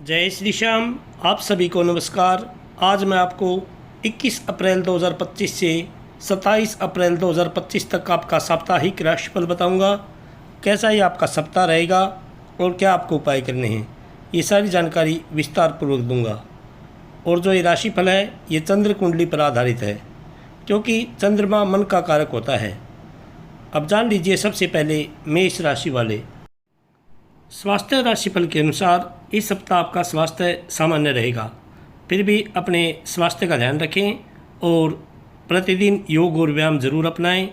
जय श्री श्याम। आप सभी को नमस्कार। आज मैं आपको 21 अप्रैल 2025 से 27 अप्रैल 2025 तक आपका साप्ताहिक राशिफल बताऊंगा। कैसा ही आपका सप्ताह रहेगा और क्या आपको उपाय करने हैं, ये सारी जानकारी विस्तार पूर्वक दूंगा। और जो ये राशिफल है ये चंद्र कुंडली पर आधारित है, क्योंकि चंद्रमा मन का कारक होता है। अब जान लीजिए सबसे पहले मेष राशि वाले। स्वास्थ्य राशिफल के अनुसार इस सप्ताह आपका स्वास्थ्य सामान्य रहेगा, फिर भी अपने स्वास्थ्य का ध्यान रखें और प्रतिदिन योग और व्यायाम जरूर अपनाएं।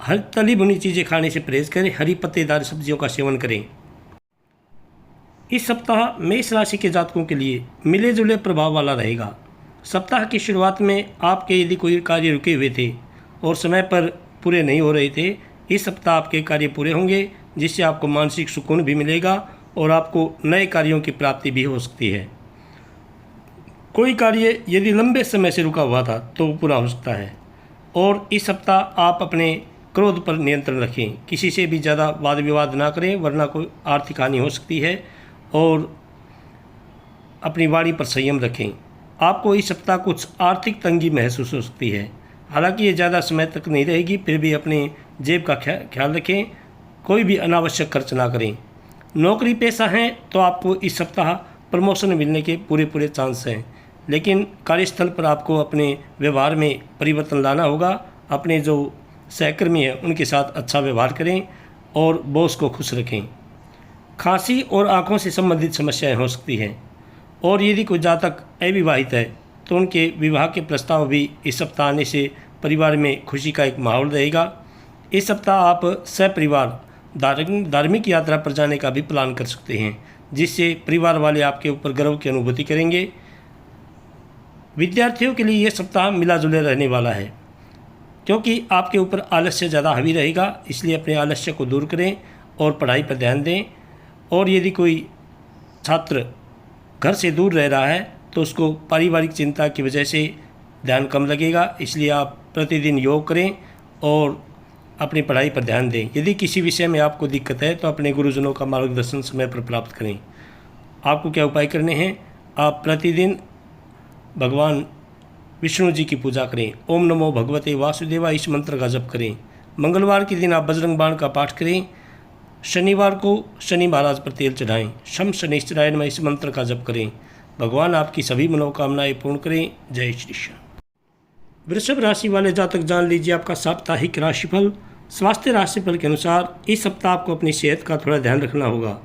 हर तली भुनी चीज़ें खाने से परहेज करें, हरी पत्तेदार सब्जियों का सेवन करें। इस सप्ताह मेष राशि के जातकों के लिए मिले जुले प्रभाव वाला रहेगा। सप्ताह की शुरुआत में आपके यदि कोई कार्य रुके हुए थे और समय पर पूरे नहीं हो रहे थे, इस सप्ताह आपके कार्य पूरे होंगे, जिससे आपको मानसिक सुकून भी मिलेगा और आपको नए कार्यों की प्राप्ति भी हो सकती है। कोई कार्य यदि लंबे समय से रुका हुआ था तो वो पूरा हो सकता है। और इस सप्ताह आप अपने क्रोध पर नियंत्रण रखें, किसी से भी ज़्यादा वाद विवाद ना करें, वरना कोई आर्थिक हानि हो सकती है। और अपनी वाणी पर संयम रखें। आपको इस सप्ताह कुछ आर्थिक तंगी महसूस हो सकती है, हालांकि ये ज़्यादा समय तक नहीं रहेगी, फिर भी अपने जेब का ख्याल रखें, कोई भी अनावश्यक खर्च ना करें। नौकरी पेशा हैं तो आपको इस सप्ताह प्रमोशन मिलने के पूरे चांस हैं, लेकिन कार्यस्थल पर आपको अपने व्यवहार में परिवर्तन लाना होगा। अपने जो सहकर्मी हैं उनके साथ अच्छा व्यवहार करें और बॉस को खुश रखें। खांसी और आँखों से संबंधित समस्याएं हो सकती हैं। और यदि कोई जातक अविवाहित है तो उनके विवाह के प्रस्ताव भी इस सप्ताह आने से परिवार में खुशी का एक माहौल रहेगा। इस सप्ताह आप सपरिवार धार्मिक यात्रा पर जाने का भी प्लान कर सकते हैं, जिससे परिवार वाले आपके ऊपर गर्व की अनुभूति करेंगे। विद्यार्थियों के लिए यह सप्ताह मिला जुले रहने वाला है, क्योंकि आपके ऊपर आलस्य ज़्यादा हावी रहेगा, इसलिए अपने आलस्य को दूर करें और पढ़ाई पर ध्यान दें। और यदि कोई छात्र घर से दूर रह रहा है तो उसको पारिवारिक चिंता की वजह से ध्यान कम लगेगा, इसलिए आप प्रतिदिन योग करें और अपनी पढ़ाई पर ध्यान दें। यदि किसी विषय में आपको दिक्कत है तो अपने गुरुजनों का मार्गदर्शन समय पर प्राप्त करें। आपको क्या उपाय करने हैं? आप प्रतिदिन भगवान विष्णु जी की पूजा करें, ओम नमो भगवते वासुदेवा इस मंत्र का जप करें। मंगलवार के दिन आप बजरंग बाण का पाठ करें। शनिवार को शनि महाराज पर तेल चढ़ाएं। शम शनिश्चराय नमः इस मंत्र का जप करें। भगवान आपकी सभी मनोकामनाएं पूर्ण करें। जय श्री श्याम। वृषभ राशि वाले जातक जान लीजिए आपका साप्ताहिक राशिफल। स्वास्थ्य राशिफल के अनुसार इस सप्ताह आपको अपनी सेहत का थोड़ा ध्यान रखना होगा।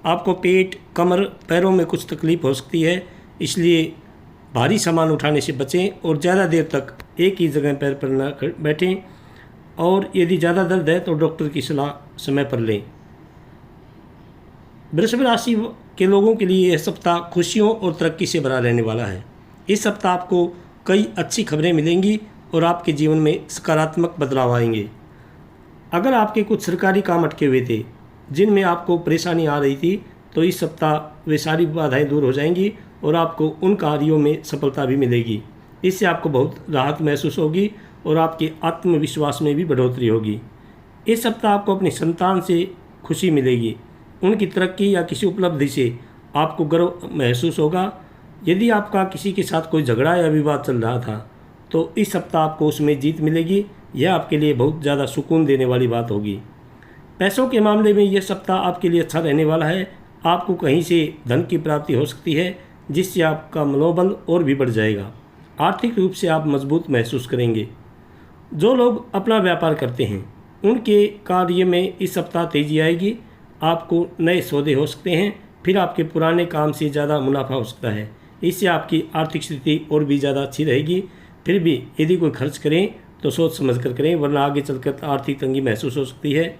आपको पेट, कमर, पैरों में कुछ तकलीफ हो सकती है, इसलिए भारी सामान उठाने से बचें और ज़्यादा देर तक एक ही जगह पैर पर न बैठें। और यदि ज़्यादा दर्द है तो डॉक्टर की सलाह समय पर लें। वृषभ राशि के लोगों के लिए यह सप्ताह खुशियों और तरक्की से भरा रहने वाला है। इस सप्ताह आपको कई अच्छी खबरें मिलेंगी और आपके जीवन में सकारात्मक बदलाव आएंगे। अगर आपके कुछ सरकारी काम अटके हुए थे जिनमें आपको परेशानी आ रही थी, तो इस सप्ताह वे सारी बाधाएं दूर हो जाएंगी और आपको उन कार्यों में सफलता भी मिलेगी। इससे आपको बहुत राहत महसूस होगी और आपके आत्मविश्वास में भी बढ़ोतरी होगी। इस सप्ताह आपको अपनी संतान से खुशी मिलेगी। उनकी तरक्की या किसी उपलब्धि से आपको गर्व महसूस होगा। यदि आपका किसी के साथ कोई झगड़ा या विवाद चल रहा था तो इस सप्ताह आपको उसमें जीत मिलेगी। यह आपके लिए बहुत ज़्यादा सुकून देने वाली बात होगी। पैसों के मामले में यह सप्ताह आपके लिए अच्छा रहने वाला है। आपको कहीं से धन की प्राप्ति हो सकती है, जिससे आपका मनोबल और भी बढ़ जाएगा। आर्थिक रूप से आप मजबूत महसूस करेंगे। जो लोग अपना व्यापार करते हैं उनके कार्य में इस सप्ताह तेजी आएगी। आपको नए सौदे हो सकते हैं, फिर आपके पुराने काम से ज़्यादा मुनाफा हो सकता है। इससे आपकी आर्थिक स्थिति और भी ज़्यादा अच्छी रहेगी। फिर भी यदि कोई खर्च करें तो सोच समझ कर करें, वरना आगे चलकर आर्थिक तंगी महसूस हो सकती है।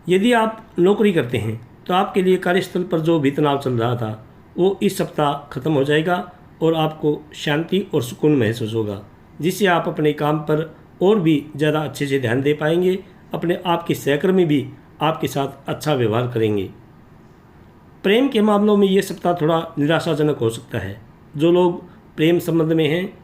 यदि आप नौकरी करते हैं तो आपके लिए कार्यस्थल पर जो भी तनाव चल रहा था वो इस सप्ताह खत्म हो जाएगा और आपको शांति और सुकून महसूस होगा, जिससे आप अपने काम पर और भी ज़्यादा अच्छे से ध्यान दे पाएंगे। अपने आपके सहकर्मी भी आपके साथ अच्छा व्यवहार करेंगे। प्रेम के मामलों में ये सप्ताह थोड़ा निराशाजनक हो सकता है। जो लोग प्रेम संबंध में हैं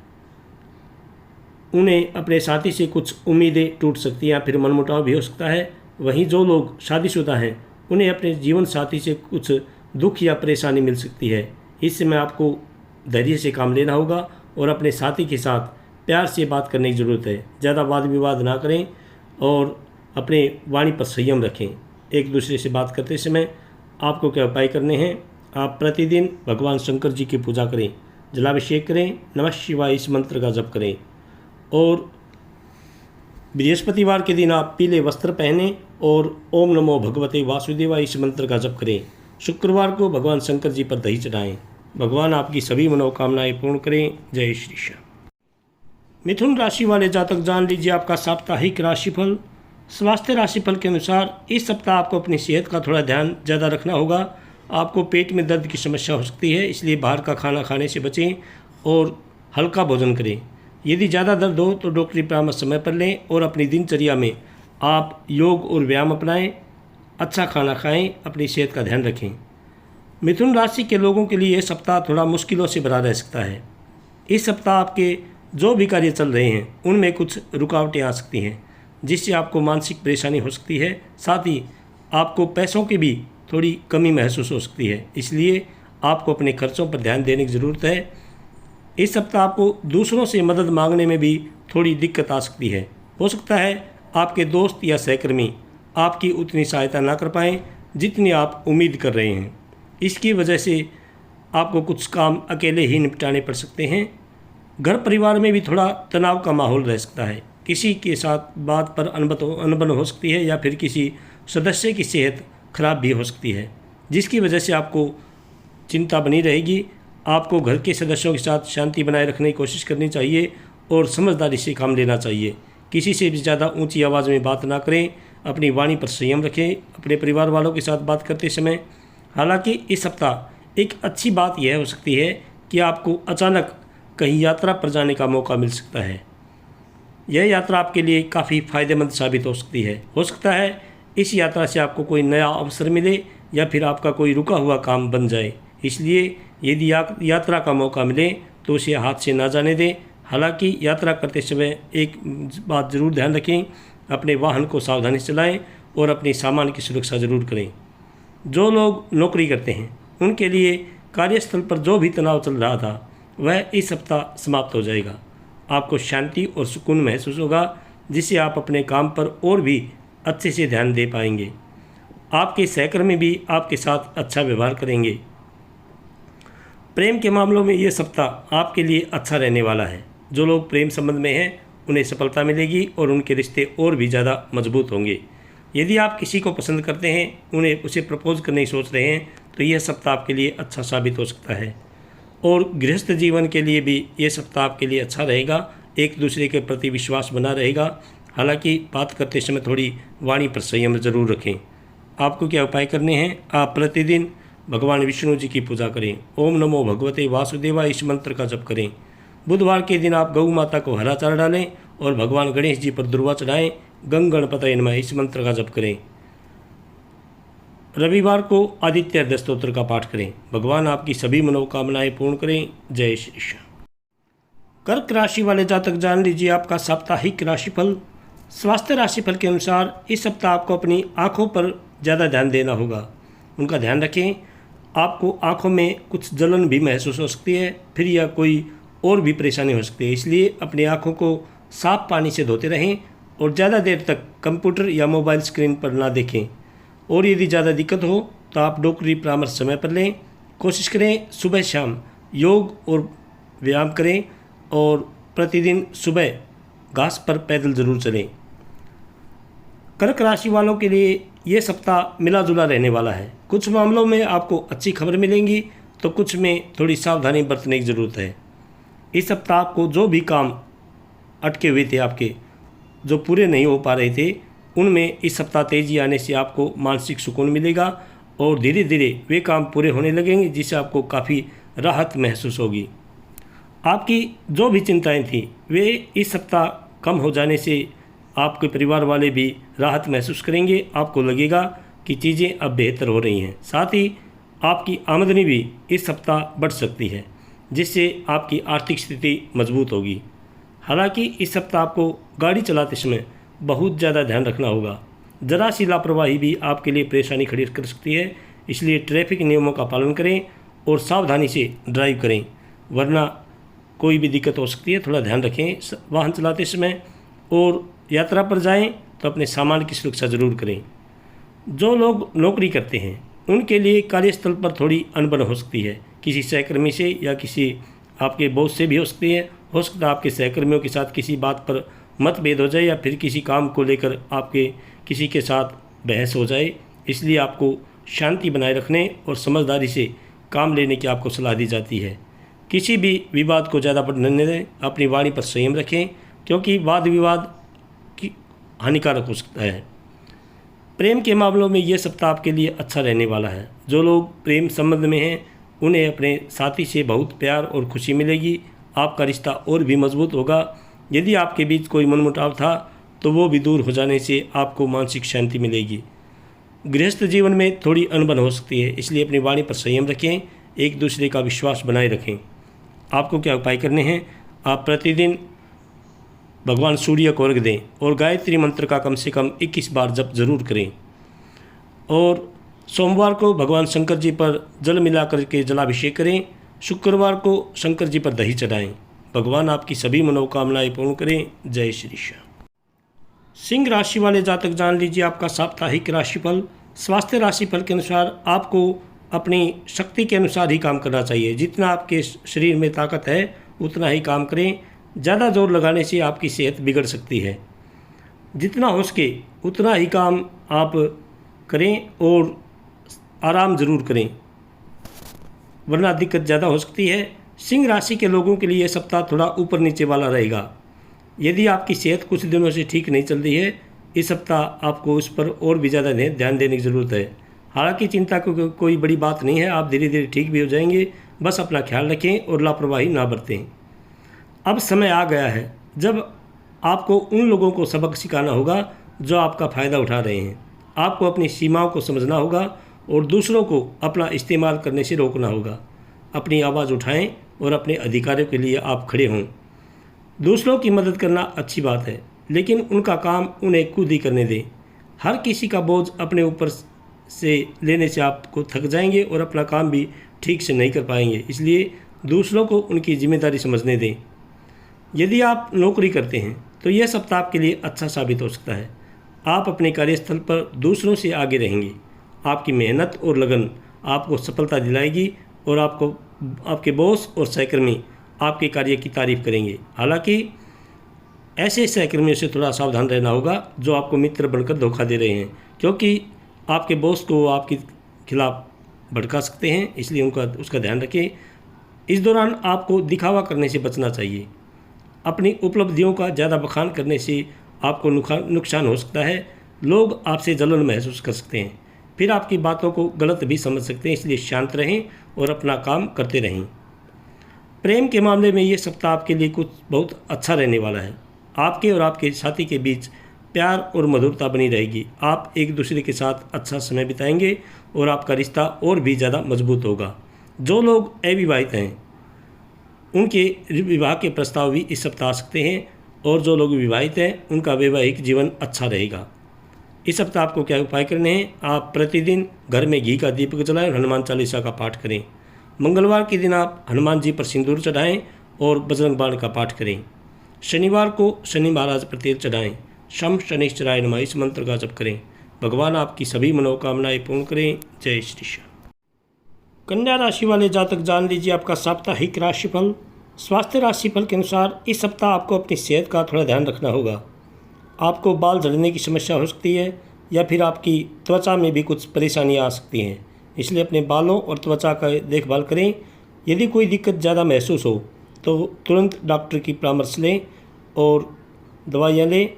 उन्हें अपने साथी से कुछ उम्मीदें टूट सकती हैं या फिर मनमुटाव भी हो सकता है। वहीं जो लोग शादीशुदा हैं उन्हें अपने जीवन साथी से कुछ दुख या परेशानी मिल सकती है। इस समय आपको धैर्य से काम लेना होगा और अपने साथी के साथ प्यार से बात करने की ज़रूरत है। ज़्यादा वाद विवाद ना करें और अपने वाणी पर संयम रखें। एक दूसरे से बात करते समय आपको क्या उपाय करने हैं? आप प्रतिदिन भगवान शंकर जी की पूजा करें, जलाभिषेक करें, नमः शिवाय इस मंत्र का जप करें। और बृहस्पतिवार के दिन आप पीले वस्त्र पहनें और ओम नमो भगवते वासुदेवाय इस मंत्र का जप करें। शुक्रवार को भगवान शंकर जी पर दही चढ़ाएं। भगवान आपकी सभी मनोकामनाएं पूर्ण करें। जय श्री श्याम। मिथुन राशि वाले जातक जान लीजिए आपका साप्ताहिक राशिफल। स्वास्थ्य राशिफल के अनुसार इस सप्ताह आपको अपनी सेहत का थोड़ा ध्यान ज़्यादा रखना होगा। आपको पेट में दर्द की समस्या हो सकती है, इसलिए बाहर का खाना खाने से बचें और हल्का भोजन करें। यदि ज़्यादा दर्द हो तो डॉक्टरी परामर्श समय पर लें और अपनी दिनचर्या में आप योग और व्यायाम अपनाएं, अच्छा खाना खाएं, अपनी सेहत का ध्यान रखें। मिथुन राशि के लोगों के लिए यह सप्ताह थोड़ा मुश्किलों से भरा रह सकता है। इस सप्ताह आपके जो भी कार्य चल रहे हैं उनमें कुछ रुकावटें आ सकती हैं, जिससे आपको मानसिक परेशानी हो सकती है। साथ ही आपको पैसों की भी थोड़ी कमी महसूस हो सकती है, इसलिए आपको अपने खर्चों पर ध्यान देने की ज़रूरत है। इस सप्ताह आपको दूसरों से मदद मांगने में भी थोड़ी दिक्कत आ सकती है। हो सकता है आपके दोस्त या सहकर्मी आपकी उतनी सहायता ना कर पाएँ जितनी आप उम्मीद कर रहे हैं। इसकी वजह से आपको कुछ काम अकेले ही निपटाने पड़ सकते हैं। घर परिवार में भी थोड़ा तनाव का माहौल रह सकता है। किसी के साथ बात पर अनबन हो सकती है या फिर किसी सदस्य की सेहत खराब भी हो सकती है, जिसकी वजह से आपको चिंता बनी रहेगी। आपको घर के सदस्यों के साथ शांति बनाए रखने की कोशिश करनी चाहिए और समझदारी से काम लेना चाहिए। किसी से भी ज़्यादा ऊंची आवाज़ में बात ना करें, अपनी वाणी पर संयम रखें अपने परिवार वालों के साथ बात करते समय। हालांकि इस सप्ताह एक अच्छी बात यह हो सकती है कि आपको अचानक कहीं यात्रा पर जाने का मौका मिल सकता है। यह यात्रा आपके लिए काफ़ी फ़ायदेमंद साबित हो सकती है। हो सकता है इस यात्रा से आपको कोई नया अवसर मिले या फिर आपका कोई रुका हुआ काम बन जाए। इसलिए यदि यात्रा का मौका मिले तो उसे हाथ से ना जाने दें। हालांकि यात्रा करते समय एक बात ज़रूर ध्यान रखें, अपने वाहन को सावधानी से चलाएं और अपने सामान की सुरक्षा ज़रूर करें। जो लोग नौकरी करते हैं उनके लिए कार्यस्थल पर जो भी तनाव चल रहा था वह इस सप्ताह समाप्त हो जाएगा। आपको शांति और सुकून महसूस होगा, जिससे आप अपने काम पर और भी अच्छे से ध्यान दे पाएंगे। आपके सहकर्मी भी आपके साथ अच्छा व्यवहार करेंगे। प्रेम के मामलों में यह सप्ताह आपके लिए अच्छा रहने वाला है। जो लोग प्रेम संबंध में हैं उन्हें सफलता मिलेगी और उनके रिश्ते और भी ज़्यादा मजबूत होंगे। यदि आप किसी को पसंद करते हैं, उसे प्रपोज करने की सोच रहे हैं, तो यह सप्ताह आपके लिए अच्छा साबित हो सकता है। और गृहस्थ जीवन के लिए भी ये सप्ताह आपके लिए अच्छा रहेगा। एक दूसरे के प्रति विश्वास बना रहेगा। हालांकि बात करते समय थोड़ी वाणी पर संयम जरूर रखें। आपको क्या उपाय करने हैं? आप प्रतिदिन भगवान विष्णु जी की पूजा करें, ओम नमो भगवते वासुदेवाय इस मंत्र का जप करें। बुधवार के दिन आप गौ माता को हरा चारा डालें और भगवान गणेश जी पर दुर्वा चढ़ाएं। गंग गणपतये नमः इस मंत्र का जप करें। रविवार को आदित्य हृदय स्तोत्र का पाठ करें। भगवान आपकी सभी मनोकामनाएं पूर्ण करें। जय श्री श्याम। कर्क राशि वाले जातक जान लीजिए आपका साप्ताहिक राशिफल। स्वास्थ्य राशिफल के अनुसार इस सप्ताह आपको अपनी आँखों पर ज़्यादा ध्यान देना होगा, उनका ध्यान रखें। आपको आँखों में कुछ जलन भी महसूस हो सकती है, फिर या कोई और भी परेशानी हो सकती है। इसलिए अपनी आँखों को साफ पानी से धोते रहें और ज़्यादा देर तक कंप्यूटर या मोबाइल स्क्रीन पर ना देखें। और यदि ज़्यादा दिक्कत हो तो आप डॉक्टरी परामर्श समय पर लें। कोशिश करें सुबह शाम योग और व्यायाम करें और प्रतिदिन सुबह घास पर पैदल ज़रूर चलें। कर्क राशि वालों के लिए ये सप्ताह मिला जुला रहने वाला है। कुछ मामलों में आपको अच्छी खबर मिलेंगी तो कुछ में थोड़ी सावधानी बरतने की ज़रूरत है। इस सप्ताह आपको जो भी काम अटके हुए थे आपके, जो पूरे नहीं हो पा रहे थे, उनमें इस सप्ताह तेज़ी आने से आपको मानसिक सुकून मिलेगा और धीरे धीरे वे काम पूरे होने लगेंगे, जिससे आपको काफ़ी राहत महसूस होगी। आपकी जो भी चिंताएं थी वे इस सप्ताह कम हो जाने से आपके परिवार वाले भी राहत महसूस करेंगे। आपको लगेगा कि चीज़ें अब बेहतर हो रही हैं। साथ ही आपकी आमदनी भी इस सप्ताह बढ़ सकती है, जिससे आपकी आर्थिक स्थिति मजबूत होगी। हालांकि इस सप्ताह आपको गाड़ी चलाते समय बहुत ज़्यादा ध्यान रखना होगा। ज़रा सी लापरवाही भी आपके लिए परेशानी खड़ी कर सकती है, इसलिए ट्रैफिक नियमों का पालन करें और सावधानी से ड्राइव करें, वरना कोई भी दिक्कत हो सकती है। थोड़ा ध्यान रखें वाहन चलाते समय। और यात्रा पर जाएं तो अपने सामान की सुरक्षा ज़रूर करें। जो लोग नौकरी करते हैं उनके लिए कार्यस्थल पर थोड़ी अनबन हो सकती है, किसी सहकर्मी से या किसी आपके बॉस से भी हो सकती है। हो सकता है आपके सहकर्मियों के साथ किसी बात पर मतभेद हो जाए या फिर किसी काम को लेकर आपके किसी के साथ बहस हो जाए। इसलिए आपको शांति बनाए रखने और समझदारी से काम लेने की आपको सलाह दी जाती है। किसी भी विवाद को ज़्यादा बढ़ने न दें, अपनी वाणी पर संयम रखें, क्योंकि वाद विवाद की हानिकारक हो सकता है। प्रेम के मामलों में यह सप्ताह आपके लिए अच्छा रहने वाला है। जो लोग प्रेम संबंध में हैं उन्हें अपने साथी से बहुत प्यार और खुशी मिलेगी। आपका रिश्ता और भी मजबूत होगा। यदि आपके बीच कोई मनमुटाव था तो वो भी दूर हो जाने से आपको मानसिक शांति मिलेगी। गृहस्थ जीवन में थोड़ी अनबन हो सकती है, इसलिए अपनी वाणी पर संयम रखें, एक दूसरे का विश्वास बनाए रखें। आपको क्या उपाय करने हैं? आप प्रतिदिन भगवान सूर्य को अर्घ दें और गायत्री मंत्र का कम से कम 21 बार जप जरूर करें। और सोमवार को भगवान शंकर जी पर जल मिलाकर के जलाभिषेक करें। शुक्रवार को शंकर जी पर दही चढ़ाएं। भगवान आपकी सभी मनोकामनाएं पूर्ण करें। जय श्री श्याम। सिंह राशि वाले जातक जान लीजिए आपका साप्ताहिक राशिफल। स्वास्थ्य राशिफल के अनुसार आपको अपनी शक्ति के अनुसार ही काम करना चाहिए। जितना आपके शरीर में ताकत है उतना ही काम करें। ज़्यादा जोर लगाने से आपकी सेहत बिगड़ सकती है। जितना हो सके उतना ही काम आप करें और आराम ज़रूर करें, वरना दिक्कत ज़्यादा हो सकती है। सिंह राशि के लोगों के लिए यह सप्ताह थोड़ा ऊपर नीचे वाला रहेगा। यदि आपकी सेहत कुछ दिनों से ठीक नहीं चल रही है, इस सप्ताह आपको उस पर और भी ज़्यादा ध्यान देने की ज़रूरत है। हालांकि चिंता को कोई बड़ी बात नहीं है, आप धीरे धीरे ठीक भी हो जाएंगे। बस अपना ख्याल रखें और लापरवाही ना बरतें। अब समय आ गया है जब आपको उन लोगों को सबक सिखाना होगा जो आपका फ़ायदा उठा रहे हैं। आपको अपनी सीमाओं को समझना होगा और दूसरों को अपना इस्तेमाल करने से रोकना होगा। अपनी आवाज़ उठाएं और अपने अधिकारों के लिए आप खड़े हों। दूसरों की मदद करना अच्छी बात है, लेकिन उनका काम उन्हें खुद ही करने दें। हर किसी का बोझ अपने ऊपर से लेने से आपको थक जाएंगे और अपना काम भी ठीक से नहीं कर पाएंगे। इसलिए दूसरों को उनकी जिम्मेदारी समझने दें। यदि आप नौकरी करते हैं तो यह सप्ताह आपके लिए अच्छा साबित हो सकता है। आप अपने कार्यस्थल पर दूसरों से आगे रहेंगे। आपकी मेहनत और लगन आपको सफलता दिलाएगी और आपके बॉस और सहकर्मी आपके कार्य की तारीफ करेंगे। हालांकि ऐसे सहकर्मियों से थोड़ा सावधान रहना होगा जो आपको मित्र बनकर धोखा दे रहे हैं, क्योंकि आपके बॉस को आपके खिलाफ भड़का सकते हैं। इसलिए उसका ध्यान रखें। इस दौरान आपको दिखावा करने से बचना चाहिए। अपनी उपलब्धियों का ज़्यादा बखान करने से आपको नुकसान हो सकता है। लोग आपसे जलन महसूस कर सकते हैं, फिर आपकी बातों को गलत भी समझ सकते हैं। इसलिए शांत रहें और अपना काम करते रहें। प्रेम के मामले में ये सप्ताह आपके लिए कुछ बहुत अच्छा रहने वाला है। आपके और आपके साथी के बीच प्यार और मधुरता बनी रहेगी। आप एक दूसरे के साथ अच्छा समय बिताएंगे और आपका रिश्ता और भी ज़्यादा मजबूत होगा। जो लोग अविवाहित हैं उनके विवाह के प्रस्ताव भी इस सप्ताह आ सकते हैं, और जो लोग विवाहित हैं उनका वैवाहिक जीवन अच्छा रहेगा। इस सप्ताह आपको क्या उपाय करने हैं? आप प्रतिदिन घर में घी का दीपक जलाएं और हनुमान चालीसा का पाठ करें। मंगलवार के दिन आप हनुमान जी पर सिंदूर चढ़ाएं और बजरंग बाण का पाठ करें। शनिवार को शनि महाराज पर तेल चढ़ाएं। शम शनिश्चराय नमः इस मंत्र का जप करें। भगवान आपकी सभी मनोकामनाएं पूर्ण करें। जय श्री श्याम। कन्या राशि वाले जातक जान लीजिए आपका साप्ताहिक राशिफल। स्वास्थ्य राशिफल के अनुसार इस सप्ताह आपको अपनी सेहत का थोड़ा ध्यान रखना होगा। आपको बाल झड़ने की समस्या हो सकती है या फिर आपकी त्वचा में भी कुछ परेशानियां आ सकती हैं। इसलिए अपने बालों और त्वचा का देखभाल करें। यदि कोई दिक्कत ज़्यादा महसूस हो तो तुरंत डॉक्टर की परामर्श लें और दवाइयाँ लें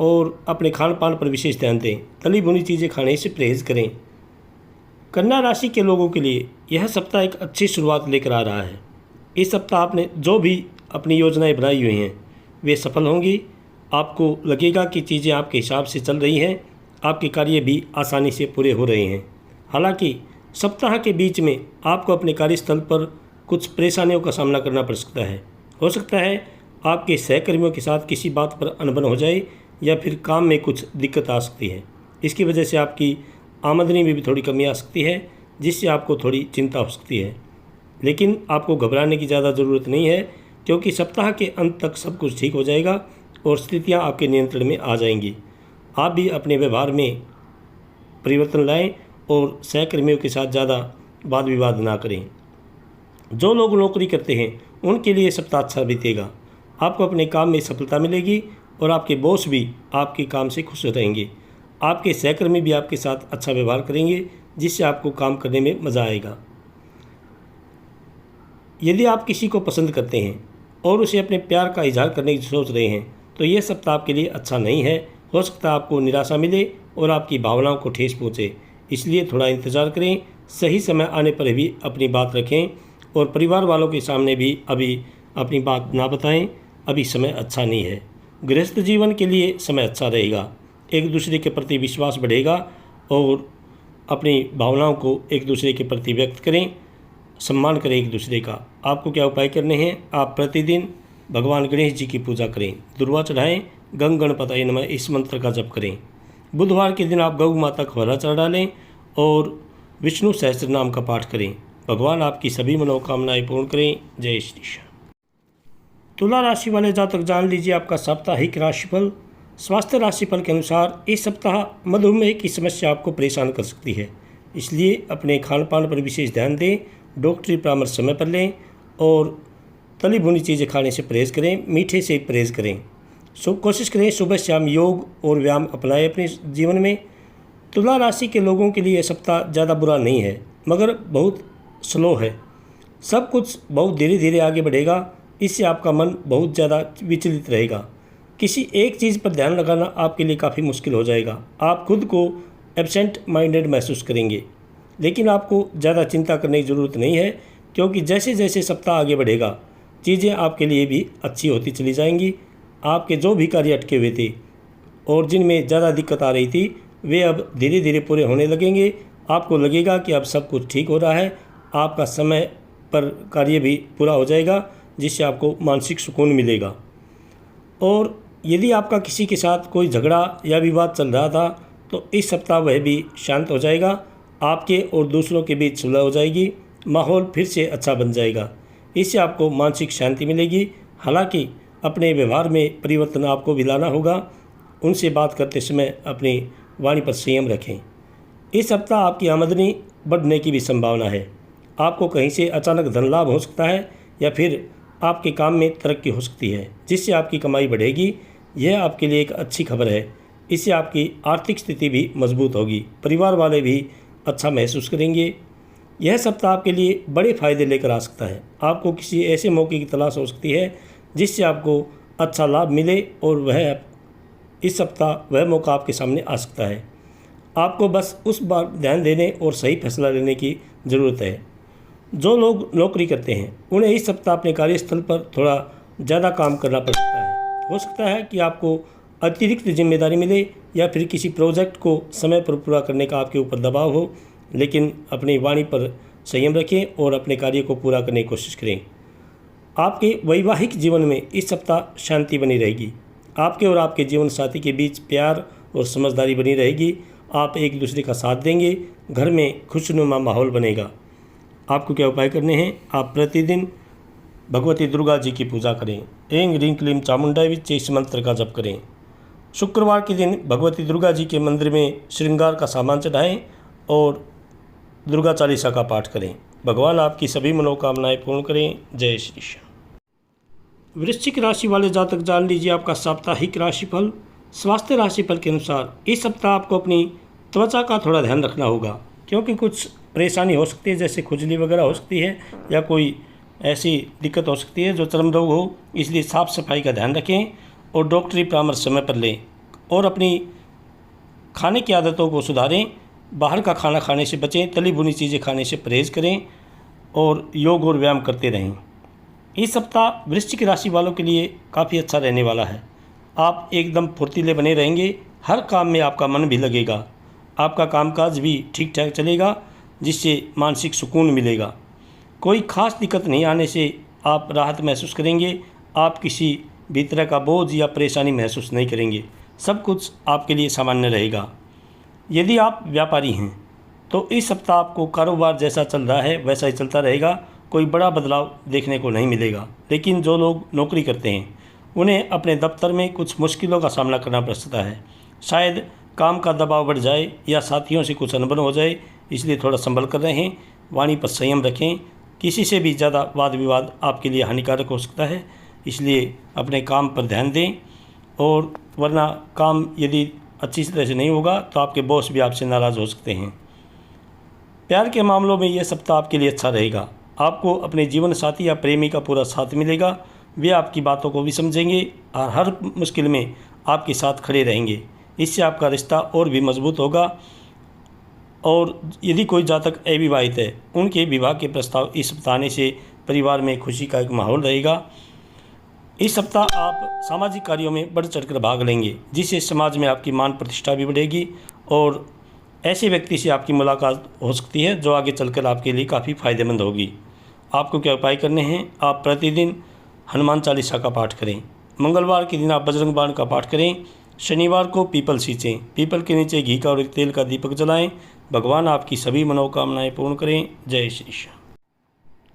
और अपने खान पान पर विशेष ध्यान दें। तली भुनी चीज़ें खाने से परहेज़ करें। कन्या राशि के लोगों के लिए यह सप्ताह एक अच्छी शुरुआत लेकर आ रहा है। इस सप्ताह आपने जो भी अपनी योजनाएं बनाई हुई हैं वे सफल होंगी। आपको लगेगा कि चीज़ें आपके हिसाब से चल रही हैं। आपके कार्य भी आसानी से पूरे हो रहे हैं। हालांकि सप्ताह के बीच में आपको अपने कार्यस्थल पर कुछ परेशानियों का सामना करना पड़ सकता है। हो सकता है आपके सहकर्मियों के साथ किसी बात पर अनबन हो जाए या फिर काम में कुछ दिक्कत आ सकती है। इसकी वजह से आपकी आमदनी में भी थोड़ी कमी आ सकती है, जिससे आपको थोड़ी चिंता हो सकती है। लेकिन आपको घबराने की ज़्यादा ज़रूरत नहीं है, क्योंकि सप्ताह के अंत तक सब कुछ ठीक हो जाएगा और स्थितियाँ आपके नियंत्रण में आ जाएंगी। आप भी अपने व्यवहार में परिवर्तन लाएं और सहकर्मियों के साथ ज़्यादा वाद विवाद ना करें। जो लोग नौकरी करते हैं उनके लिए सप्ताह अच्छा बीतेगा। आपको अपने काम में सफलता मिलेगी और आपके बॉस भी आपके काम से खुश रहेंगे। आपके सहकर्मी भी आपके साथ अच्छा व्यवहार करेंगे, जिससे आपको काम करने में मज़ा आएगा। यदि आप किसी को पसंद करते हैं और उसे अपने प्यार का इजहार करने की सोच रहे हैं तो यह सप्ताह आपके लिए अच्छा नहीं है। हो सकता है आपको निराशा मिले और आपकी भावनाओं को ठेस पहुँचे, इसलिए थोड़ा इंतज़ार करें। सही समय आने पर भी अपनी बात रखें और परिवार वालों के सामने भी अभी अपनी बात ना बताएं। अभी समय अच्छा नहीं है। गृहस्थ जीवन के लिए समय अच्छा रहेगा। एक दूसरे के प्रति विश्वास बढ़ेगा और अपनी भावनाओं को एक दूसरे के प्रति व्यक्त करें, सम्मान करें एक दूसरे का। आपको क्या उपाय करने हैं? आप प्रतिदिन भगवान गणेश जी की पूजा करें, दुर्वा चढ़ाएं, गंग गणपतये नमः इस मंत्र का जप करें। बुधवार के दिन आप गौ माता को हरा चढ़ा डालें और विष्णु सहस्त्र नाम का पाठ करें। भगवान आपकी सभी मनोकामनाएं पूर्ण करें। जय श्री श्याम। तुला राशि वाले जातक जान लीजिए आपका साप्ताहिक राशिफल। स्वास्थ्य राशिफल के अनुसार इस सप्ताह मधुमेह की समस्या आपको परेशान कर सकती है, इसलिए अपने खान पान पर विशेष ध्यान दें। डॉक्टरी परामर्श समय पर लें और तली भुनी चीज़ें खाने से परहेज़ करें, मीठे से परहेज़ करें। कोशिश करें सुबह शाम योग और व्यायाम अपनाएं अपने जीवन में। तुला राशि के लोगों के लिए यह सप्ताह ज़्यादा बुरा नहीं है, मगर बहुत स्लो है। सब कुछ बहुत धीरे धीरे आगे बढ़ेगा, इससे आपका मन बहुत ज़्यादा विचलित रहेगा। किसी एक चीज़ पर ध्यान लगाना आपके लिए काफ़ी मुश्किल हो जाएगा। आप खुद को एब्सेंट माइंडेड महसूस करेंगे, लेकिन आपको ज़्यादा चिंता करने की ज़रूरत नहीं है, क्योंकि जैसे जैसे सप्ताह आगे बढ़ेगा चीज़ें आपके लिए भी अच्छी होती चली जाएंगी। आपके जो भी कार्य अटके हुए थे और जिनमें ज़्यादा दिक्कत आ रही थी, वे अब धीरे धीरे पूरे होने लगेंगे। आपको लगेगा कि अब सब कुछ ठीक हो रहा है। आपका समय पर कार्य भी पूरा हो जाएगा, जिससे आपको मानसिक सुकून मिलेगा। और यदि आपका किसी के साथ कोई झगड़ा या विवाद चल रहा था तो इस सप्ताह वह भी शांत हो जाएगा। आपके और दूसरों के बीच सुलह हो जाएगी, माहौल फिर से अच्छा बन जाएगा। इससे आपको मानसिक शांति मिलेगी। हालांकि अपने व्यवहार में परिवर्तन आपको भी लाना होगा। उनसे बात करते समय अपनी वाणी पर संयम रखें। इस सप्ताह आपकी आमदनी बढ़ने की भी संभावना है। आपको कहीं से अचानक धन लाभ हो सकता है या फिर आपके काम में तरक्की हो सकती है, जिससे आपकी कमाई बढ़ेगी। यह आपके लिए एक अच्छी खबर है। इससे आपकी आर्थिक स्थिति भी मजबूत होगी। परिवार वाले भी अच्छा महसूस करेंगे। यह सप्ताह आपके लिए बड़े फायदे लेकर आ सकता है। आपको किसी ऐसे मौके की तलाश हो सकती है जिससे आपको अच्छा लाभ मिले और इस सप्ताह वह मौका आपके सामने आ सकता है। आपको बस उस बार ध्यान देने और सही फैसला लेने की ज़रूरत है। जो लोग नौकरी करते हैं उन्हें इस सप्ताह अपने कार्यस्थल पर थोड़ा ज़्यादा काम करना पड़ सकता है। हो सकता है कि आपको अतिरिक्त जिम्मेदारी मिले या फिर किसी प्रोजेक्ट को समय पर पूरा करने का आपके ऊपर दबाव हो, लेकिन अपनी वाणी पर संयम रखें और अपने कार्य को पूरा करने की कोशिश करें। आपके वैवाहिक जीवन में इस सप्ताह शांति बनी रहेगी। आपके और आपके जीवन साथी के बीच प्यार और समझदारी बनी रहेगी। आप एक दूसरे का साथ देंगे। घर में खुशनुमा माहौल बनेगा। आपको क्या उपाय करने हैं? आप प्रतिदिन भगवती दुर्गा जी की पूजा करें। ऐं ह्रीं क्लीं चामुंडाय विच्चे इस मंत्र का जप करें। शुक्रवार के दिन भगवती दुर्गा जी के मंदिर में श्रृंगार का सामान चढ़ाएं और दुर्गा चालीसा का पाठ करें। भगवान आपकी सभी मनोकामनाएं पूर्ण करें। जय श्री श्याम। वृश्चिक राशि वाले जातक जान लीजिए आपका साप्ताहिक राशिफल। स्वास्थ्य राशिफल के अनुसार इस सप्ताह आपको अपनी त्वचा का थोड़ा ध्यान रखना होगा, क्योंकि कुछ परेशानी हो सकती है, जैसे खुजली वगैरह हो सकती है या कोई ऐसी दिक्कत हो सकती है जो चर्म रोग हो। इसलिए साफ़ सफाई का ध्यान रखें और डॉक्टरी परामर्श समय पर लें और अपनी खाने की आदतों को सुधारें। बाहर का खाना खाने से बचें, तली भुनी चीज़ें खाने से परहेज़ करें और योग और व्यायाम करते रहें। इस सप्ताह वृश्चिक राशि वालों के लिए काफ़ी अच्छा रहने वाला है। आप एकदम फुर्तीले बने रहेंगे। हर काम में आपका मन भी लगेगा। आपका कामकाज भी ठीक ठाक चलेगा, जिससे मानसिक सुकून मिलेगा। कोई ख़ास दिक्कत नहीं आने से आप राहत महसूस करेंगे। आप किसी भी तरह का बोझ या परेशानी महसूस नहीं करेंगे। सब कुछ आपके लिए सामान्य रहेगा। यदि आप व्यापारी हैं तो इस सप्ताह आपको कारोबार जैसा चल रहा है वैसा ही चलता रहेगा, कोई बड़ा बदलाव देखने को नहीं मिलेगा। लेकिन जो लोग नौकरी करते हैं उन्हें अपने दफ्तर में कुछ मुश्किलों का सामना करना पड़ सकता है। शायद काम का दबाव बढ़ जाए या साथियों से कुछ अनबन हो जाए, इसलिए थोड़ा संभल कर रहें, वाणी पर संयम रखें। किसी से भी ज़्यादा वाद विवाद आपके लिए हानिकारक हो सकता है, इसलिए अपने काम पर ध्यान दें। और वरना काम यदि अच्छी तरह से नहीं होगा तो आपके बॉस भी आपसे नाराज़ हो सकते हैं। प्यार के मामलों में यह सप्ताह आपके लिए अच्छा रहेगा। आपको अपने जीवन साथी या प्रेमी का पूरा साथ मिलेगा। वे आपकी बातों को भी समझेंगे और हर मुश्किल में आपके साथ खड़े रहेंगे। इससे आपका रिश्ता और भी मजबूत होगा। और यदि कोई जातक अविवाहित है, उनके विवाह के प्रस्ताव इस सप्ताह आने से परिवार में खुशी का एक माहौल रहेगा। इस सप्ताह आप सामाजिक कार्यों में बढ़ चढ़कर भाग लेंगे, जिससे समाज में आपकी मान प्रतिष्ठा भी बढ़ेगी और ऐसे व्यक्ति से आपकी मुलाकात हो सकती है जो आगे चलकर आपके लिए काफ़ी फ़ायदेमंद होगी। आपको क्या उपाय करने हैं? आप प्रतिदिन हनुमान चालीसा का पाठ करें। मंगलवार के दिन आप बजरंग बाण का पाठ करें। शनिवार को पीपल सींचें। पीपल के नीचे घी का और एक तेल का दीपक जलाएं। भगवान आपकी सभी मनोकामनाएं पूर्ण करें। जय श्री श्याम।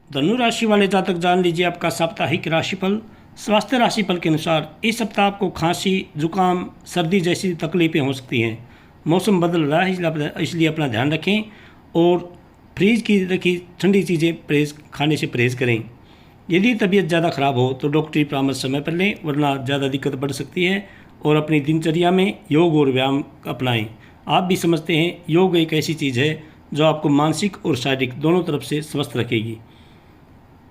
धनु राशि वाले जातक जान लीजिए आपका साप्ताहिक राशिफल। स्वास्थ्य राशिफल के अनुसार इस सप्ताह आपको खांसी, जुकाम, सर्दी जैसी तकलीफें हो सकती हैं। मौसम बदल रहा है, इसलिए अपना ध्यान रखें और फ्रीज की रखी ठंडी चीज़ें खाने से परहेज़ करें। यदि तबीयत ज़्यादा ख़राब हो तो डॉक्टरी परामर्श समय पर लें, वरना ज़्यादा दिक्कत बढ़ सकती है। और अपनी दिनचर्या में योग और व्यायाम अपनाएं। आप भी समझते हैं योग एक ऐसी चीज़ है जो आपको मानसिक और शारीरिक दोनों तरफ से स्वस्थ रखेगी।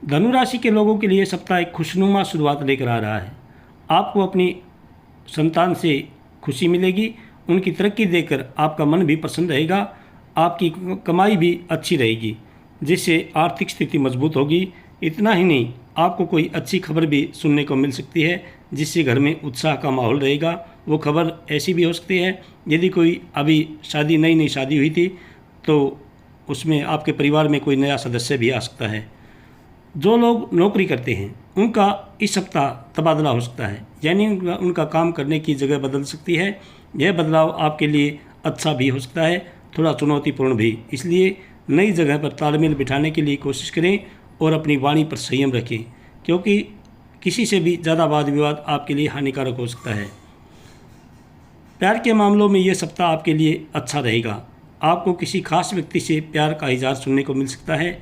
धनु राशि के लोगों के लिए सप्ताह एक खुशनुमा शुरुआत लेकर आ रहा है। आपको अपनी संतान से खुशी मिलेगी। उनकी तरक्की देखकर आपका मन भी प्रसन्न रहेगा। आपकी कमाई भी अच्छी रहेगी, जिससे आर्थिक स्थिति मजबूत होगी। इतना ही नहीं, आपको कोई अच्छी खबर भी सुनने को मिल सकती है, जिससे घर में उत्साह का माहौल रहेगा। वो खबर ऐसी भी हो सकती है, यदि कोई अभी नई शादी हुई थी तो उसमें आपके परिवार में कोई नया सदस्य भी आ सकता है। जो लोग नौकरी करते हैं उनका इस सप्ताह तबादला हो सकता है, यानी उनका काम करने की जगह बदल सकती है। यह बदलाव आपके लिए अच्छा भी हो सकता है, थोड़ा चुनौतीपूर्ण भी। इसलिए नई जगह पर तालमेल बिठाने के लिए कोशिश करें और अपनी वाणी पर संयम रखें, क्योंकि किसी से भी ज़्यादा वाद विवाद आपके लिए हानिकारक हो सकता है। प्यार के मामलों में यह सप्ताह आपके लिए अच्छा रहेगा। आपको किसी खास व्यक्ति से प्यार का इज़हार सुनने को मिल सकता है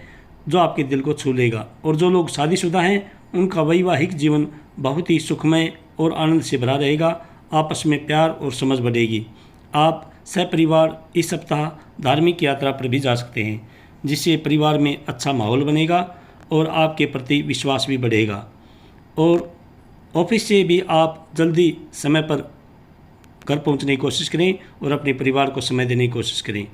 जो आपके दिल को छू लेगा। और जो लोग शादीशुदा हैं उनका वैवाहिक जीवन बहुत ही सुखमय और आनंद से भरा रहेगा। आपस में प्यार और समझ बढ़ेगी। आप सहपरिवार इस सप्ताह धार्मिक यात्रा पर भी जा सकते हैं, जिससे परिवार में अच्छा माहौल बनेगा और आपके प्रति विश्वास भी बढ़ेगा। और ऑफिस से भी आप जल्दी समय पर घर पहुंचने की कोशिश करें और अपने परिवार को समय देने की कोशिश करें।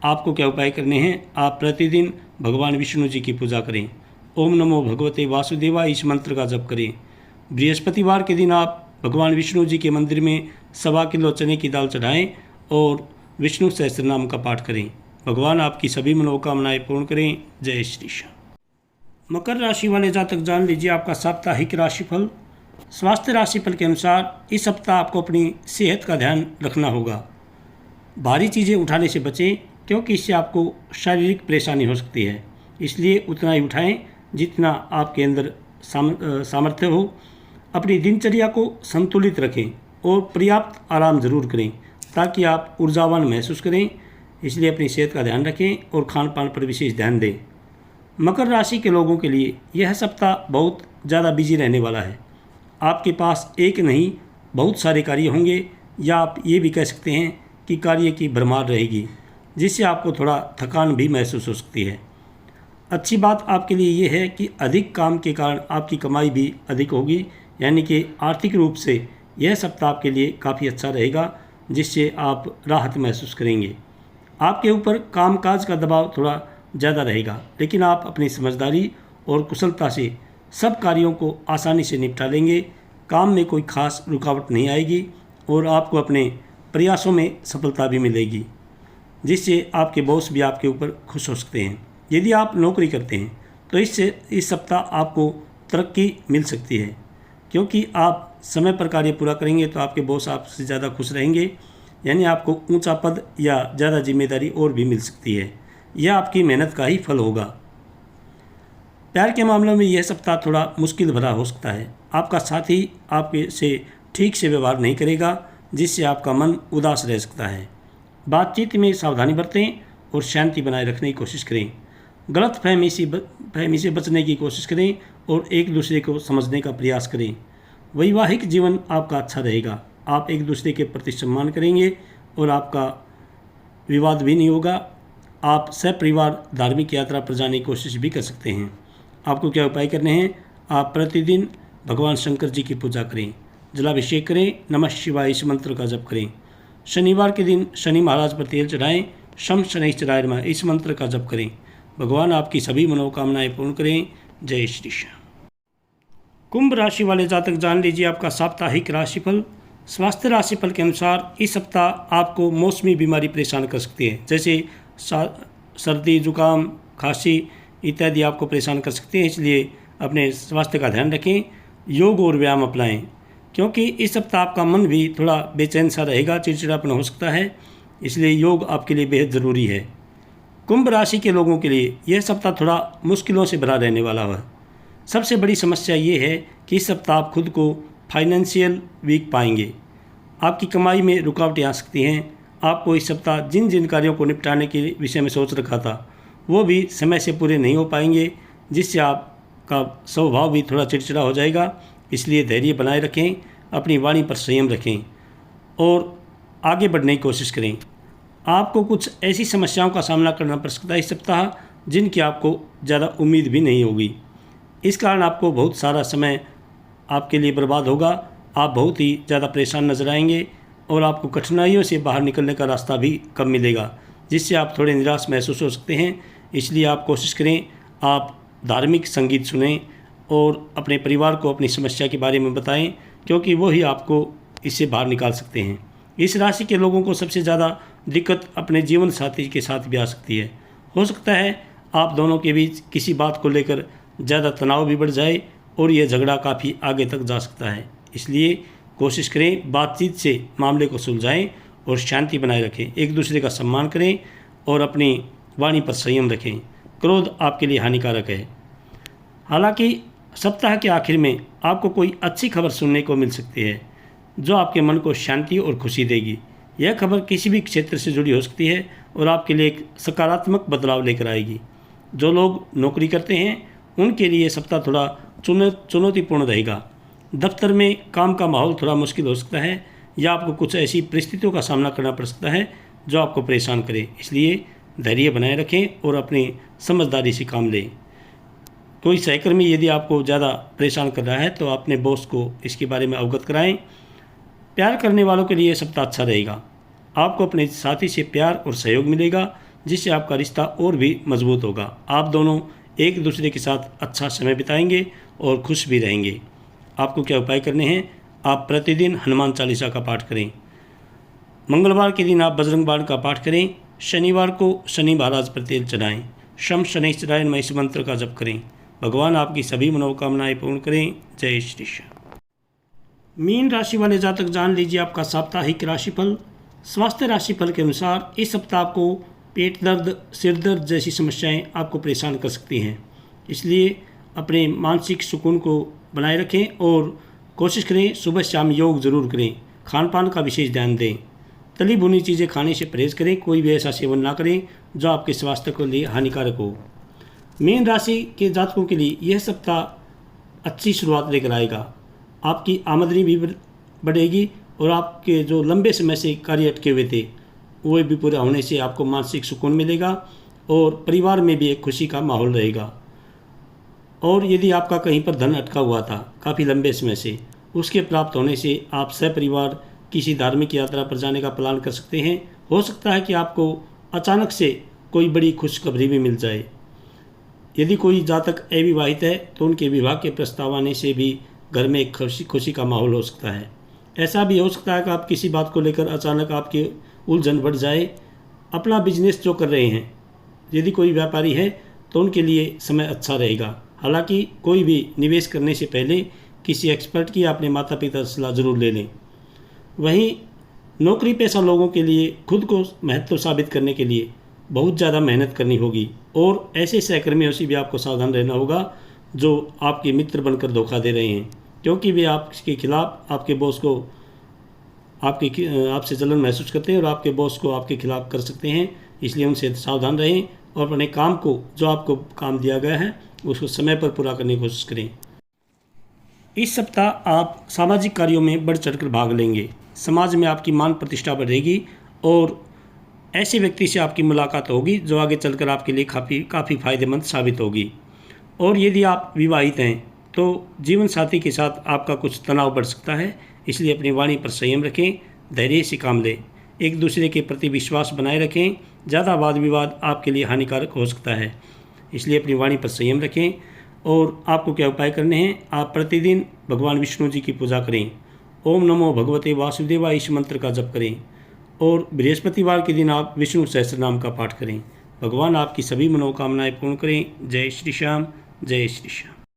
आपको क्या उपाय करने हैं? आप प्रतिदिन भगवान विष्णु जी की पूजा करें। ओम नमो भगवते वासुदेवाय इस मंत्र का जप करें। बृहस्पतिवार के दिन आप भगवान विष्णु जी के मंदिर में 1.25 किलो चने की दाल चढ़ाएं और विष्णु सहस्त्रनाम का पाठ करें। भगवान आपकी सभी मनोकामनाएं पूर्ण करें। जय श्री श्याम। मकर राशि वाले जातक जान लीजिए आपका साप्ताहिक राशिफल। स्वास्थ्य राशिफल के अनुसार इस सप्ताह आपको अपनी सेहत का ध्यान रखना होगा। भारी चीज़ें उठाने से बचें, क्योंकि इससे आपको शारीरिक परेशानी हो सकती है। इसलिए उतना ही उठाएं जितना आपके अंदर सामर्थ्य हो। अपनी दिनचर्या को संतुलित रखें और पर्याप्त आराम ज़रूर करें, ताकि आप ऊर्जावान महसूस करें। इसलिए अपनी सेहत का ध्यान रखें और खान पान पर विशेष ध्यान दें। मकर राशि के लोगों के लिए यह सप्ताह बहुत ज़्यादा बिजी रहने वाला है। आपके पास एक नहीं बहुत सारे कार्य होंगे, या आप ये भी कह सकते हैं कि कार्य की भरमार रहेगी, जिससे आपको थोड़ा थकान भी महसूस हो सकती है। अच्छी बात आपके लिए ये है कि अधिक काम के कारण आपकी कमाई भी अधिक होगी, यानी कि आर्थिक रूप से यह सप्ताह आपके लिए काफ़ी अच्छा रहेगा, जिससे आप राहत महसूस करेंगे। आपके ऊपर कामकाज का दबाव थोड़ा ज़्यादा रहेगा, लेकिन आप अपनी समझदारी और कुशलता से सब कार्यों को आसानी से निपटा लेंगे। काम में कोई खास रुकावट नहीं आएगी और आपको अपने प्रयासों में सफलता भी मिलेगी, जिससे आपके बॉस भी आपके ऊपर खुश हो सकते हैं। यदि आप नौकरी करते हैं तो इस सप्ताह आपको तरक्की मिल सकती है, क्योंकि आप समय पर कार्य पूरा करेंगे तो आपके बॉस आपसे ज़्यादा खुश रहेंगे। यानी आपको ऊंचा पद या ज़्यादा जिम्मेदारी और भी मिल सकती है। यह आपकी मेहनत का ही फल होगा। प्यार के मामलों में यह सप्ताह थोड़ा मुश्किल भरा हो सकता है। आपका साथी आपके से ठीक से व्यवहार नहीं करेगा, जिससे आपका मन उदास रह सकता है। बातचीत में सावधानी बरतें और शांति बनाए रखने की कोशिश करें। गलत फहमी से बचने की कोशिश करें और एक दूसरे को समझने का प्रयास करें। वैवाहिक जीवन आपका अच्छा रहेगा। आप एक दूसरे के प्रति सम्मान करेंगे और आपका विवाद भी नहीं होगा। आप सपरिवार धार्मिक यात्रा पर जाने की कोशिश भी कर सकते हैं। आपको क्या उपाय करने हैं? आप प्रतिदिन भगवान शंकर जी की पूजा करें, जलाभिषेक करें, नमः शिवाय इस मंत्र का जप करें। शनिवार के दिन शनि महाराज पर तेल चढ़ाएं, शम शनैश्चराय नमः इस मंत्र का जप करें। भगवान आपकी सभी मनोकामनाएं पूर्ण करें। जय श्री श्याम। कुंभ राशि वाले जातक जान लीजिए आपका साप्ताहिक राशिफल। स्वास्थ्य राशिफल के अनुसार इस सप्ताह आपको मौसमी बीमारी परेशान कर सकती है, जैसे सर्दी, जुकाम, खांसी इत्यादि आपको परेशान कर सकते हैं। इसलिए अपने स्वास्थ्य का ध्यान रखें, योग और व्यायाम अपनाएं, क्योंकि इस सप्ताह आपका मन भी थोड़ा बेचैन सा रहेगा, चिड़चिड़ापन हो सकता है। इसलिए योग आपके लिए बेहद ज़रूरी है। कुंभ राशि के लोगों के लिए यह सप्ताह थोड़ा मुश्किलों से भरा रहने वाला है। सबसे बड़ी समस्या ये है कि इस सप्ताह आप खुद को फाइनेंशियल वीक पाएंगे। आपकी कमाई में रुकावटें आ सकती हैं। आपको इस सप्ताह जिन जिन कार्यों को निपटाने के विषय में सोच रखा था वो भी समय से पूरे नहीं हो पाएंगे, जिससे आपका स्वभाव भी थोड़ा चिड़चिड़ा हो जाएगा। इसलिए धैर्य बनाए रखें, अपनी वाणी पर संयम रखें और आगे बढ़ने की कोशिश करें। आपको कुछ ऐसी समस्याओं का सामना करना पड़ सकता है इस सप्ताह जिनकी आपको ज़्यादा उम्मीद भी नहीं होगी। इस कारण आपको बहुत सारा समय आपके लिए बर्बाद होगा। आप बहुत ही ज़्यादा परेशान नजर आएंगे और आपको कठिनाइयों से बाहर निकलने का रास्ता भी कम मिलेगा, जिससे आप थोड़े निराश महसूस हो सकते हैं। इसलिए आप कोशिश करें, आप धार्मिक संगीत सुनें और अपने परिवार को अपनी समस्या के बारे में बताएं, क्योंकि वही आपको इससे बाहर निकाल सकते हैं। इस राशि के लोगों को सबसे ज़्यादा दिक्कत अपने जीवन साथी के साथ भी आ सकती है। हो सकता है आप दोनों के बीच किसी बात को लेकर ज़्यादा तनाव भी बढ़ जाए और यह झगड़ा काफ़ी आगे तक जा सकता है। इसलिए कोशिश करें बातचीत से मामले को सुलझाएं और शांति बनाए रखें। एक दूसरे का सम्मान करें और अपनी वाणी पर संयम रखें। क्रोध आपके लिए हानिकारक है। हालांकि सप्ताह के आखिर में आपको कोई अच्छी खबर सुनने को मिल सकती है जो आपके मन को शांति और खुशी देगी। यह खबर किसी भी क्षेत्र से जुड़ी हो सकती है और आपके लिए एक सकारात्मक बदलाव लेकर आएगी। जो लोग नौकरी करते हैं उनके लिए सप्ताह थोड़ा चुनौतीपूर्ण रहेगा। दफ्तर में काम का माहौल थोड़ा मुश्किल हो सकता है या आपको कुछ ऐसी परिस्थितियों का सामना करना पड़ सकता है जो आपको परेशान करे। इसलिए धैर्य बनाए रखें और अपनी समझदारी से काम लें। कोई सहकर्मी यदि आपको ज़्यादा परेशान कर रहा है तो अपने बॉस को इसके बारे में अवगत कराएं। प्यार करने वालों के लिए सप्ताह अच्छा रहेगा। आपको अपने साथी से प्यार और सहयोग मिलेगा, जिससे आपका रिश्ता और भी मजबूत होगा। आप दोनों एक दूसरे के साथ अच्छा समय बिताएंगे और खुश भी रहेंगे। आपको क्या उपाय करने हैं? आप प्रतिदिन हनुमान चालीसा का पाठ करें। मंगलवार के दिन आप बजरंग बाण का पाठ करें। शनिवार को शनि महाराज पर तेल चढ़ाएं। शम शनैश्चराय नमः इस मंत्र का जप करें। भगवान आपकी सभी मनोकामनाएं पूर्ण करें। जय श्री श्याम। मीन राशि वाले जातक जान लीजिए आपका साप्ताहिक राशिफल। स्वास्थ्य राशिफल के अनुसार इस सप्ताह को पेट दर्द, सिर दर्द जैसी समस्याएं आपको परेशान कर सकती हैं। इसलिए अपने मानसिक सुकून को बनाए रखें और कोशिश करें सुबह शाम योग ज़रूर करें। खान पान का विशेष ध्यान दें। तली भुनी चीज़ें खाने से परहेज़ करें। कोई भी ऐसा सेवन ना करें जो आपके स्वास्थ्य के लिए हानिकारक हो। मीन राशि के जातकों के लिए यह सप्ताह अच्छी शुरुआत लेकर आएगा। आपकी आमदनी भी बढ़ेगी और आपके जो लंबे समय से कार्य अटके हुए थे वो भी पूरा होने से आपको मानसिक सुकून मिलेगा और परिवार में भी एक खुशी का माहौल रहेगा। और यदि आपका कहीं पर धन अटका हुआ था काफ़ी लंबे समय से, उसके प्राप्त होने से आप सपरिवार किसी धार्मिक यात्रा पर जाने का प्लान कर सकते हैं। हो सकता है कि आपको अचानक से कोई बड़ी खुशखबरी भी मिल जाए। यदि कोई जातक अविवाहित है तो उनके विवाह के प्रस्ताव आने से भी घर में एक खुशी का माहौल हो सकता है। ऐसा भी हो सकता है कि आप किसी बात को लेकर अचानक आपकी उलझन बढ़ जाए। अपना बिजनेस जो कर रहे हैं, यदि कोई व्यापारी है तो उनके लिए समय अच्छा रहेगा। हालांकि कोई भी निवेश करने से पहले किसी एक्सपर्ट की अपने माता पिता से सलाह जरूर ले लें। वहीं नौकरी पेशा लोगों के लिए खुद को महत्व साबित करने के लिए बहुत ज़्यादा मेहनत करनी होगी और ऐसे सहकर्मियों से भी आपको सावधान रहना होगा जो आपके मित्र बनकर धोखा दे रहे हैं, क्योंकि वे आपके खिलाफ आपके बॉस को आपसे जलन महसूस करते हैं और आपके बॉस को आपके खिलाफ कर सकते हैं। इसलिए उनसे सावधान रहें और अपने काम को, जो आपको काम दिया गया है, उसको समय पर पूरा करने की कोशिश करें। इस सप्ताह आप सामाजिक कार्यों में बढ़ चढ़कर भाग लेंगे। समाज में आपकी मान प्रतिष्ठा बढ़ेगी और ऐसे व्यक्ति से आपकी मुलाकात होगी जो आगे चलकर आपके लिए काफ़ी फायदेमंद साबित होगी। और यदि आप विवाहित हैं तो जीवन साथी के साथ आपका कुछ तनाव बढ़ सकता है, इसलिए अपनी वाणी पर संयम रखें, धैर्य से काम लें, एक दूसरे के प्रति विश्वास बनाए रखें। ज़्यादा वाद विवाद आपके लिए हानिकारक हो सकता है, इसलिए अपनी वाणी पर संयम रखें। और आपको क्या उपाय करने हैं? आप प्रतिदिन भगवान विष्णु जी की पूजा करें, ओम नमो भगवते वासुदेवाय इस मंत्र का जप करें और बृहस्पतिवार के दिन आप विष्णु सहस्त्रनाम का पाठ करें। भगवान आपकी सभी मनोकामनाएं पूर्ण करें। जय श्री श्याम, जय श्री श्याम।